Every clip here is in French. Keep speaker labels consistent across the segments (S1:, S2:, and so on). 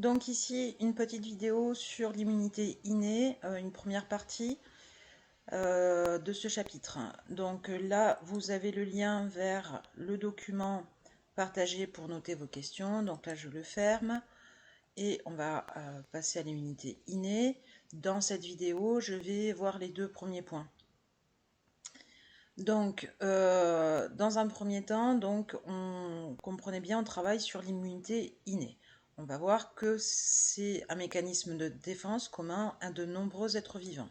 S1: Donc ici, une petite vidéo sur l'immunité innée, une première partie de ce chapitre. Donc là, vous avez le lien vers le document partagé pour noter vos questions. Donc là, je le ferme et on va passer à l'immunité innée. Dans cette vidéo, je vais voir les deux premiers points. Donc, dans un premier temps, on comprenait bien, on travaille sur l'immunité innée. On va voir que c'est un mécanisme de défense commun à de nombreux êtres vivants.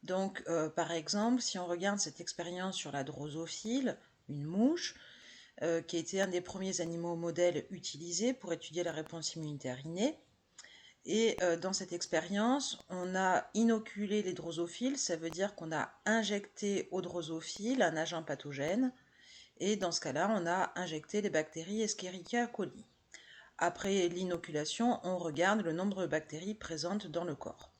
S1: Donc, par exemple, si on regarde cette expérience sur la drosophile, une mouche, qui a été un des premiers animaux modèles utilisés pour étudier la réponse immunitaire innée. Et dans cette expérience, on a inoculé les drosophiles, ça veut dire qu'on a injecté aux drosophiles un agent pathogène, et dans ce cas-là, on a injecté les bactéries Escherichia coli. Après l'inoculation, on regarde le nombre de bactéries présentes dans le corps.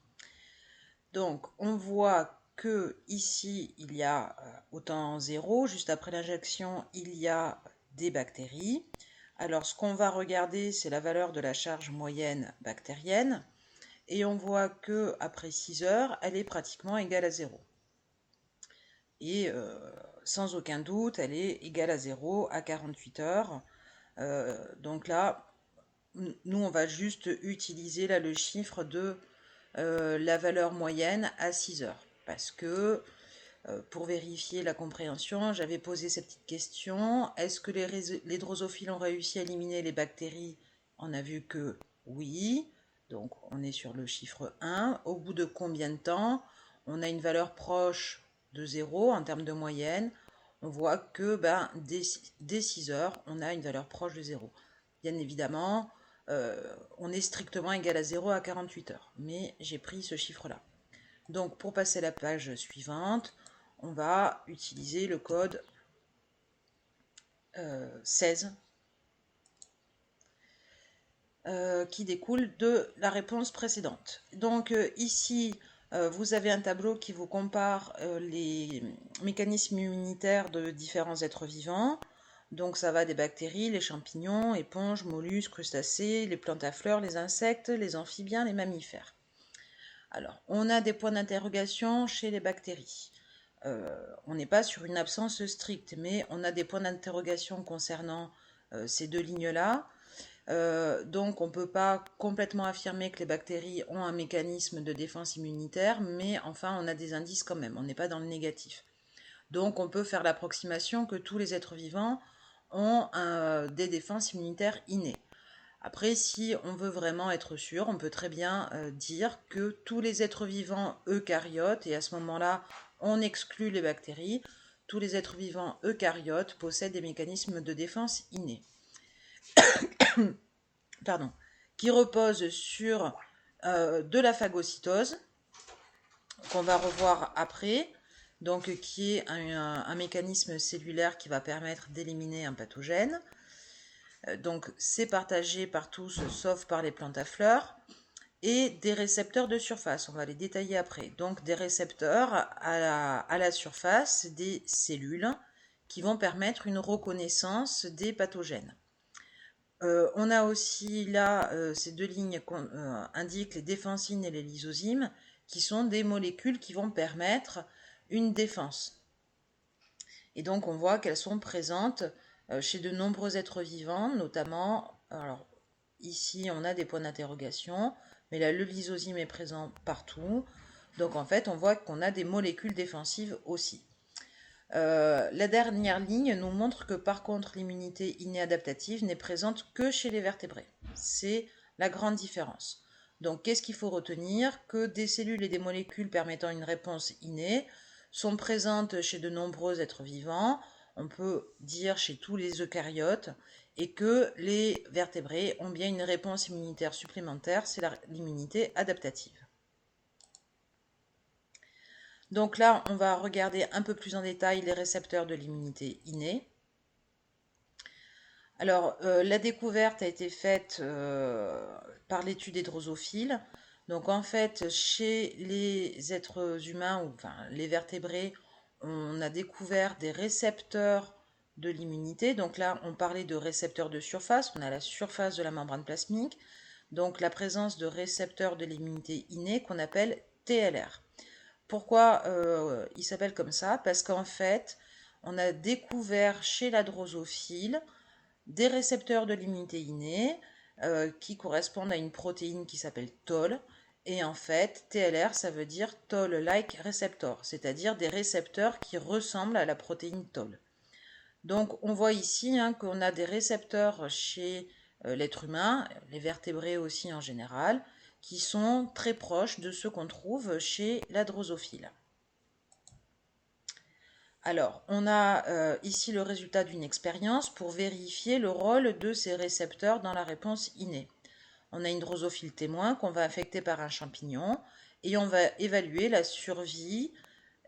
S1: Donc, on voit que ici, il y a au temps 0, juste après l'injection, il y a des bactéries. Alors, ce qu'on va regarder, c'est la valeur de la charge moyenne bactérienne. Et on voit que après 6 heures, elle est pratiquement égale à 0. Et sans aucun doute, elle est égale à 0 à 48 heures. Donc là, nous, on va juste utiliser là, le chiffre de la valeur moyenne à 6 heures. Parce que pour vérifier la compréhension, j'avais posé cette petite question. Est-ce que les drosophiles ont réussi à éliminer les bactéries? On a vu que oui. Donc on est sur le chiffre 1. Au bout de combien de temps? On a une valeur proche de 0 en termes de moyenne. On voit que dès 6 heures, on a une valeur proche de 0. Bien évidemment, on est strictement égal à 0 à 48 heures. Mais j'ai pris ce chiffre-là. Donc pour passer à la page suivante, on va utiliser le code 16 qui découle de la réponse précédente. Donc ici, vous avez un tableau qui vous compare les mécanismes immunitaires de différents êtres vivants. Donc ça va des bactéries, les champignons, éponges, mollusques, crustacés, les plantes à fleurs, les insectes, les amphibiens, les mammifères. Alors, on a des points d'interrogation chez les bactéries. On n'est pas sur une absence stricte, mais on a des points d'interrogation concernant ces deux lignes-là. Donc on ne peut pas complètement affirmer que les bactéries ont un mécanisme de défense immunitaire, mais enfin on a des indices quand même, on n'est pas dans le négatif. Donc on peut faire l'approximation que tous les êtres vivants ont des défenses immunitaires innées. Après, si on veut vraiment être sûr, on peut très bien dire que tous les êtres vivants eucaryotes, et à ce moment-là, on exclut les bactéries, tous les êtres vivants eucaryotes possèdent des mécanismes de défense innés. Pardon, qui reposent sur de la phagocytose, qu'on va revoir après, donc qui est un mécanisme cellulaire qui va permettre d'éliminer un pathogène. Donc c'est partagé par tous sauf par les plantes à fleurs, et des récepteurs de surface, on va les détailler après. Donc des récepteurs à la surface des cellules qui vont permettre une reconnaissance des pathogènes. On a aussi là, ces deux lignes indiquent les défensines et les lysosymes, qui sont des molécules qui vont permettre une défense. Et donc on voit qu'elles sont présentes chez de nombreux êtres vivants, notamment, alors ici on a des points d'interrogation, mais là le lysosyme est présent partout. Donc en fait on voit qu'on a des molécules défensives aussi. La dernière ligne nous montre que par contre l'immunité innée adaptative n'est présente que chez les vertébrés. C'est la grande différence. Donc qu'est-ce qu'il faut retenir? Que des cellules et des molécules permettant une réponse innée sont présentes chez de nombreux êtres vivants, on peut dire chez tous les eucaryotes, et que les vertébrés ont bien une réponse immunitaire supplémentaire, c'est l'immunité adaptative. Donc là, on va regarder un peu plus en détail les récepteurs de l'immunité innée. Alors, la découverte a été faite par l'étude des drosophiles. Donc en fait, chez les êtres humains, ou enfin les vertébrés, on a découvert des récepteurs de l'immunité. Donc là, on parlait de récepteurs de surface, on a la surface de la membrane plasmique, donc la présence de récepteurs de l'immunité innée qu'on appelle TLR. Pourquoi il s'appelle comme ça? Parce qu'en fait, on a découvert chez la drosophile des récepteurs de l'immunité innée qui correspondent à une protéine qui s'appelle TOL. Et en fait, TLR, ça veut dire Toll-like receptor, c'est-à-dire des récepteurs qui ressemblent à la protéine TOL. Donc on voit ici qu'on a des récepteurs chez l'être humain, les vertébrés aussi en général, qui sont très proches de ceux qu'on trouve chez la drosophile. Alors, on a ici le résultat d'une expérience pour vérifier le rôle de ces récepteurs dans la réponse innée. On a une drosophile témoin qu'on va infecter par un champignon et on va évaluer la survie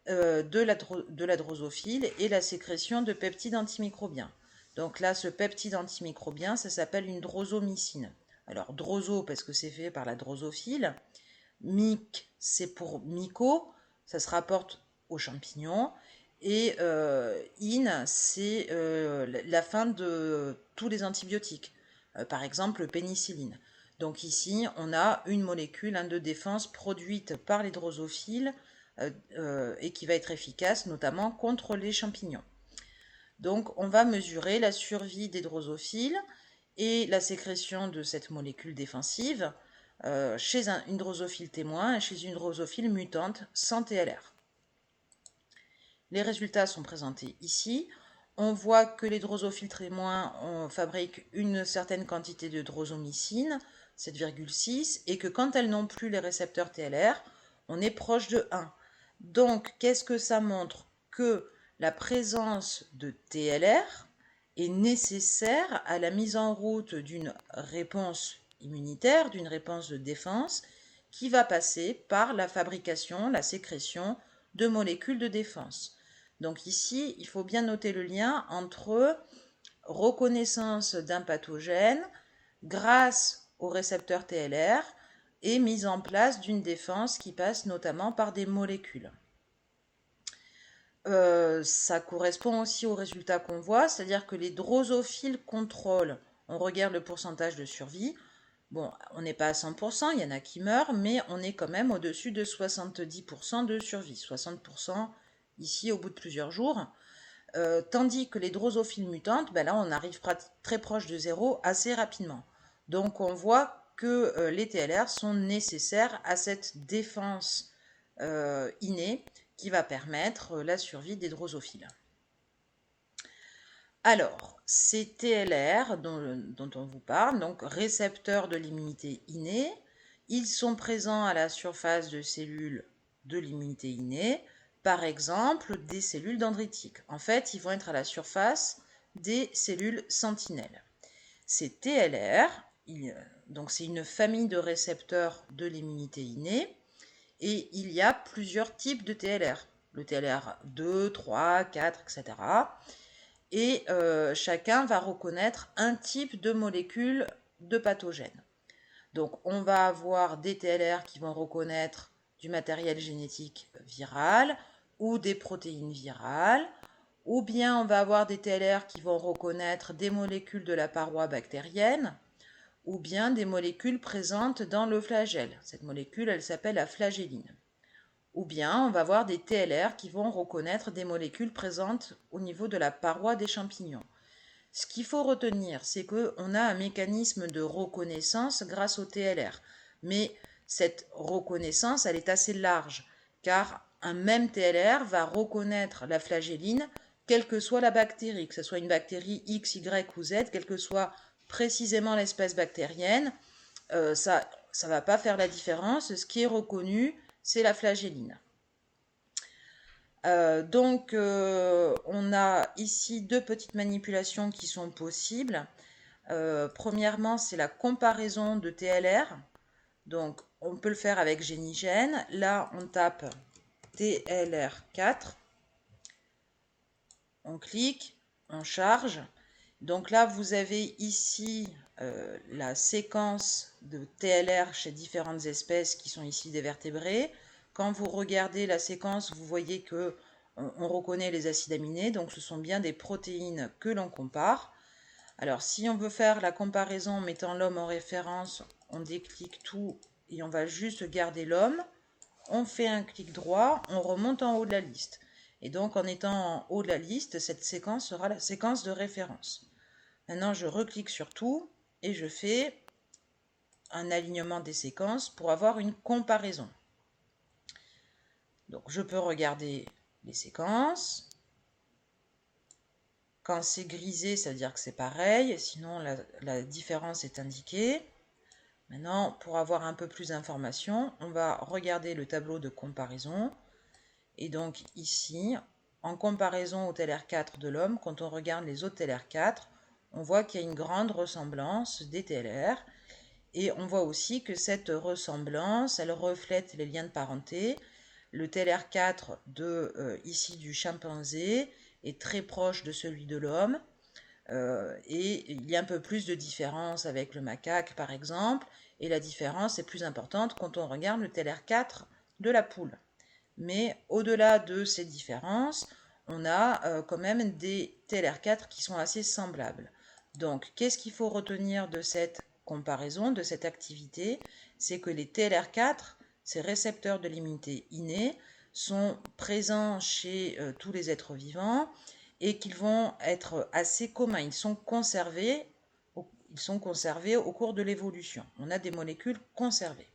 S1: de la drosophile et la sécrétion de peptides antimicrobiens. Donc là, ce peptide antimicrobien, ça s'appelle une drosomycine. Alors, droso, parce que c'est fait par la drosophile. Myc, c'est pour myco, ça se rapporte aux champignons. Et in, c'est la fin de tous les antibiotiques. Par exemple, pénicilline. Donc ici, on a une molécule de défense produite par les drosophiles et qui va être efficace notamment contre les champignons. Donc on va mesurer la survie des drosophiles et la sécrétion de cette molécule défensive chez une drosophile témoin et chez une drosophile mutante sans TLR. Les résultats sont présentés ici. On voit que les drosophiles témoins fabriquent une certaine quantité de drosomycine, 7,6, et que quand elles n'ont plus les récepteurs TLR, on est proche de 1. Donc, qu'est-ce que ça montre? Que la présence de TLR est nécessaire à la mise en route d'une réponse immunitaire, d'une réponse de défense, qui va passer par la fabrication, la sécrétion de molécules de défense. Donc ici, il faut bien noter le lien entre reconnaissance d'un pathogène grâce au récepteur TLR et mise en place d'une défense qui passe notamment par des molécules. Ça correspond aussi au résultat qu'on voit, c'est-à-dire que les drosophiles contrôlent, on regarde le pourcentage de survie. Bon, on n'est pas à 100%, il y en a qui meurent, mais on est quand même au-dessus de 70% de survie, 60% ici au bout de plusieurs jours. Tandis que les drosophiles mutantes, ben là on arrive très proche de zéro assez rapidement. Donc on voit que les TLR sont nécessaires à cette défense innée qui va permettre la survie des drosophiles. Alors, ces TLR dont on vous parle, donc récepteurs de l'immunité innée, ils sont présents à la surface de cellules de l'immunité innée, par exemple des cellules dendritiques. En fait, ils vont être à la surface des cellules sentinelles. Ces TLR, donc c'est une famille de récepteurs de l'immunité innée, et il y a plusieurs types de TLR. Le TLR 2, 3, 4, etc. Et chacun va reconnaître un type de molécule de pathogène. Donc on va avoir des TLR qui vont reconnaître du matériel génétique viral ou des protéines virales, ou bien on va avoir des TLR qui vont reconnaître des molécules de la paroi bactérienne, ou bien des molécules présentes dans le flagelle. Cette molécule, elle s'appelle la flagelline. Ou bien on va avoir des TLR qui vont reconnaître des molécules présentes au niveau de la paroi des champignons. Ce qu'il faut retenir, c'est qu'on a un mécanisme de reconnaissance grâce au TLR. Mais cette reconnaissance, elle est assez large, car un même TLR va reconnaître la flagelline, quelle que soit la bactérie, que ce soit une bactérie X, Y ou Z, quelle que soit précisément l'espèce bactérienne, ça ne va pas faire la différence. Ce qui est reconnu, c'est la flagelline. Donc, on a ici deux petites manipulations qui sont possibles. Premièrement, c'est la comparaison de TLR. Donc, on peut le faire avec Génigène. Là, on tape TLR4. On clique, on charge. Donc là, vous avez ici la séquence de TLR chez différentes espèces qui sont ici des vertébrés. Quand vous regardez la séquence, vous voyez que on reconnaît les acides aminés, donc ce sont bien des protéines que l'on compare. Alors si on veut faire la comparaison en mettant l'homme en référence, on déclique tout et on va juste garder l'homme. On fait un clic droit, on remonte en haut de la liste. Et donc en étant en haut de la liste, cette séquence sera la séquence de référence. Maintenant je reclique sur tout et je fais un alignement des séquences pour avoir une comparaison. Donc je peux regarder les séquences. Quand c'est grisé, ça veut dire que c'est pareil, sinon la différence est indiquée. Maintenant, pour avoir un peu plus d'informations, on va regarder le tableau de comparaison. Et donc ici, en comparaison au TLR4 de l'homme, quand on regarde les autres TLR4, on voit qu'il y a une grande ressemblance des TLR. Et on voit aussi que cette ressemblance, elle reflète les liens de parenté. Le TLR4 ici du chimpanzé est très proche de celui de l'homme. Et il y a un peu plus de différence avec le macaque par exemple. Et la différence est plus importante quand on regarde le TLR4 de la poule. Mais au-delà de ces différences, on a quand même des TLR4 qui sont assez semblables. Donc, qu'est-ce qu'il faut retenir de cette comparaison, de cette activité? C'est que les TLR4, ces récepteurs de l'immunité innée, sont présents chez tous les êtres vivants et qu'ils vont être assez communs. Ils sont conservés au cours de l'évolution. On a des molécules conservées.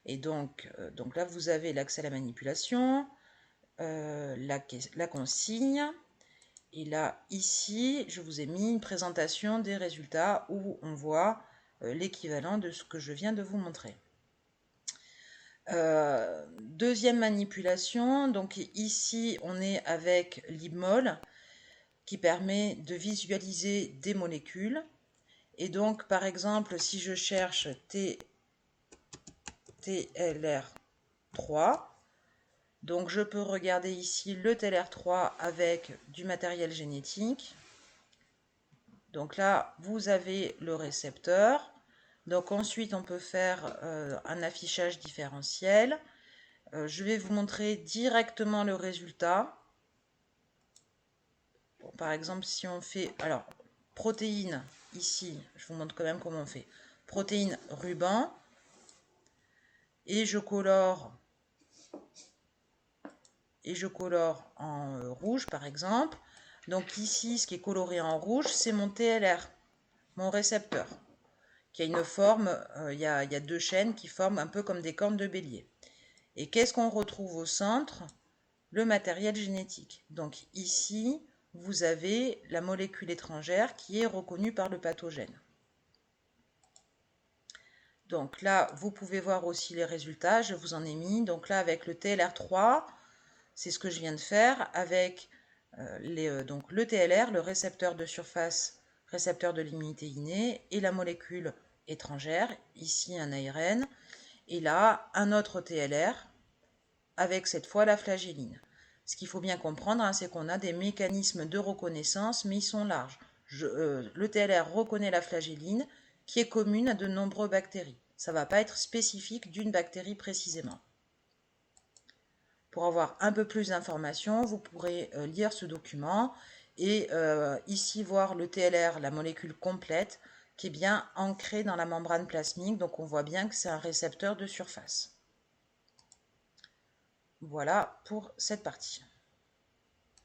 S1: Et donc là, vous avez l'accès à la manipulation, la consigne. Et là, ici, je vous ai mis une présentation des résultats où on voit l'équivalent de ce que je viens de vous montrer. Deuxième manipulation, donc ici, on est avec l'IBMOL qui permet de visualiser des molécules. Et donc, par exemple, si je cherche TLR3, donc je peux regarder ici le TLR3 avec du matériel génétique. Donc là, vous avez le récepteur. Donc ensuite, on peut faire un affichage différentiel. Je vais vous montrer directement le résultat. Bon, par exemple, si on fait... Alors, protéines, ici, je vous montre quand même comment on fait. Protéines ruban. Et je colore en rouge par exemple. Donc ici, ce qui est coloré en rouge, c'est mon TLR, mon récepteur, qui a une forme, il y a deux chaînes qui forment un peu comme des cornes de bélier. Et qu'est-ce qu'on retrouve au centre? Le matériel génétique. Donc ici, vous avez la molécule étrangère qui est reconnue par le pathogène. Donc là, vous pouvez voir aussi les résultats, je vous en ai mis. Donc là, avec le TLR3, c'est ce que je viens de faire avec donc le TLR, le récepteur de surface, récepteur de l'immunité innée, et la molécule étrangère, ici un ARN, et là un autre TLR, avec cette fois la flagelline. Ce qu'il faut bien comprendre, hein, c'est qu'on a des mécanismes de reconnaissance, mais ils sont larges. Le TLR reconnaît la flagelline, qui est commune à de nombreuses bactéries. Ça ne va pas être spécifique d'une bactérie précisément. Pour avoir un peu plus d'informations, vous pourrez lire ce document et ici voir le TLR, la molécule complète, qui est bien ancrée dans la membrane plasmique. Donc on voit bien que c'est un récepteur de surface. Voilà pour cette partie.